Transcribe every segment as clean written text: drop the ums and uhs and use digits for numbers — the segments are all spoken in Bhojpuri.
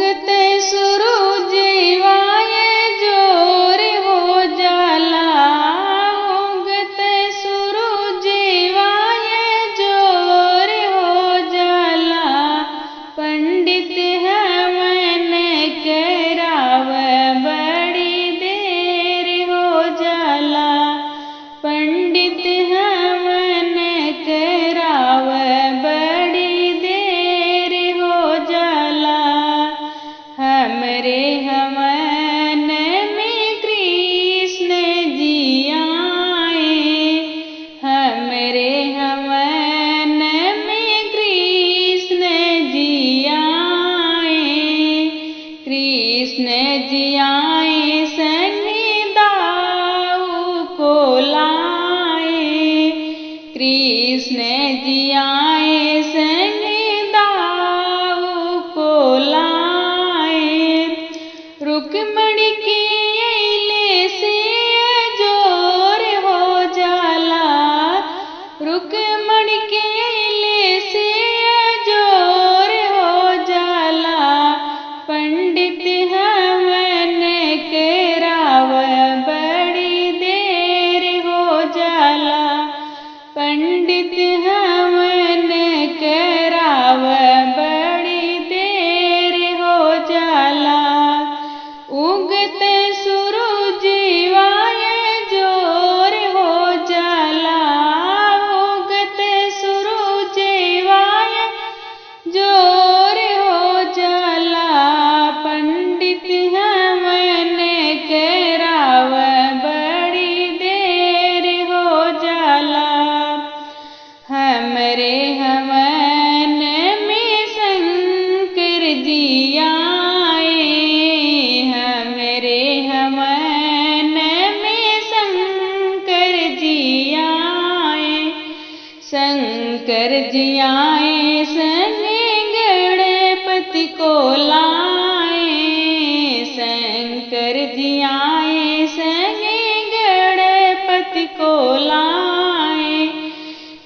उगते सूरजवाए जोर हो जाला। उगते सूरजवाए जोर हो जाला। पंडित हवन कराव बड़ी देर हो जाला। पंडित हवन कराव बड़ी देर हो जाला। हमरे हवन में कृष्ण जी आए। हमरे हवन में कृष्ण जी आए। कृष्ण जी आए संगी दाऊ को लाए। कृष्ण जी आए संगी दाऊ को लाए। रुक्मणी की अइले से जोर हो जाला। रुक्मणी के अइले से जोर हो जाला। पंडित हवन कराव बड़ी देर हो जाला। पंडित हवन कराव बड़ी देर हो जाला। उगते सूरजवाए जोर हो जाला। उगते सूरजवाए जोर हो जाला। पंडित हवन कराव बड़ी देर हो जाला। हमरे हवन में शंकर जी आए। हमरे हवन में शंकर जी आए। शंकर जी आए संगे गणपति को लाए। शंकर जी आए संगे गणपति को लाए।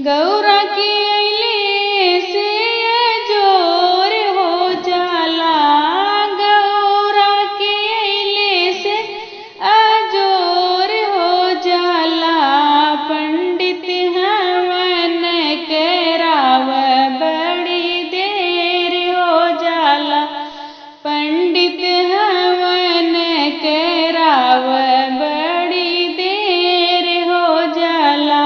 गौरा की अइले से जोर हो जाला। गौरा की अइले से अजोर हो जाला। पंडित हवन कराव बड़ी देर हो जाला। पंडित हवन कराव बड़ी देर हो जाला।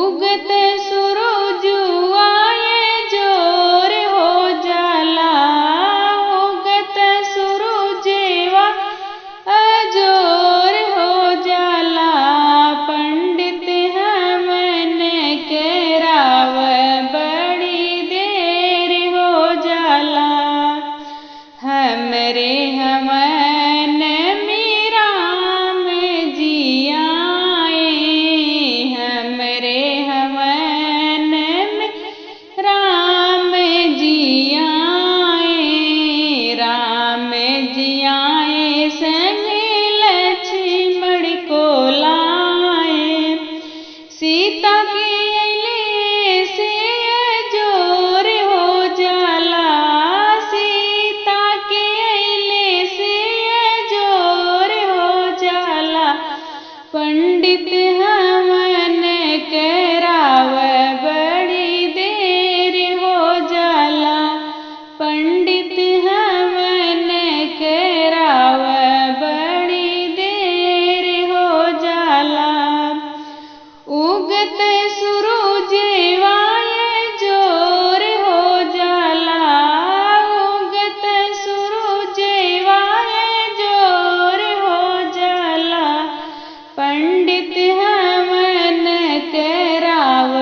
उगते सूरजवाए जोर हो जाला। उगते सूरजवा जोर हो जाला। पंडित हवन कराव बड़ी देर हो जाला। हमरे हवन में राम जी आए। हमरे हवन में राम जी आए। राम जी आए संगे लक्ष्मण को लाए। सीता की अइले से जोर हो जाला। सीता के अइले से जोर हो जाला। पंडित हवन कराव बड़ी देर हो जाला। पंडित हवन कराव बड़ी देर हो जाला। उगते सूरजवाए जोर हो जाला। उगते सूरजवाए जोर हो जाला। पंडित हवन कराव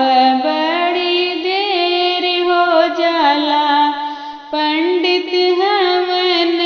बड़ी देर हो जाला। पंडित हवन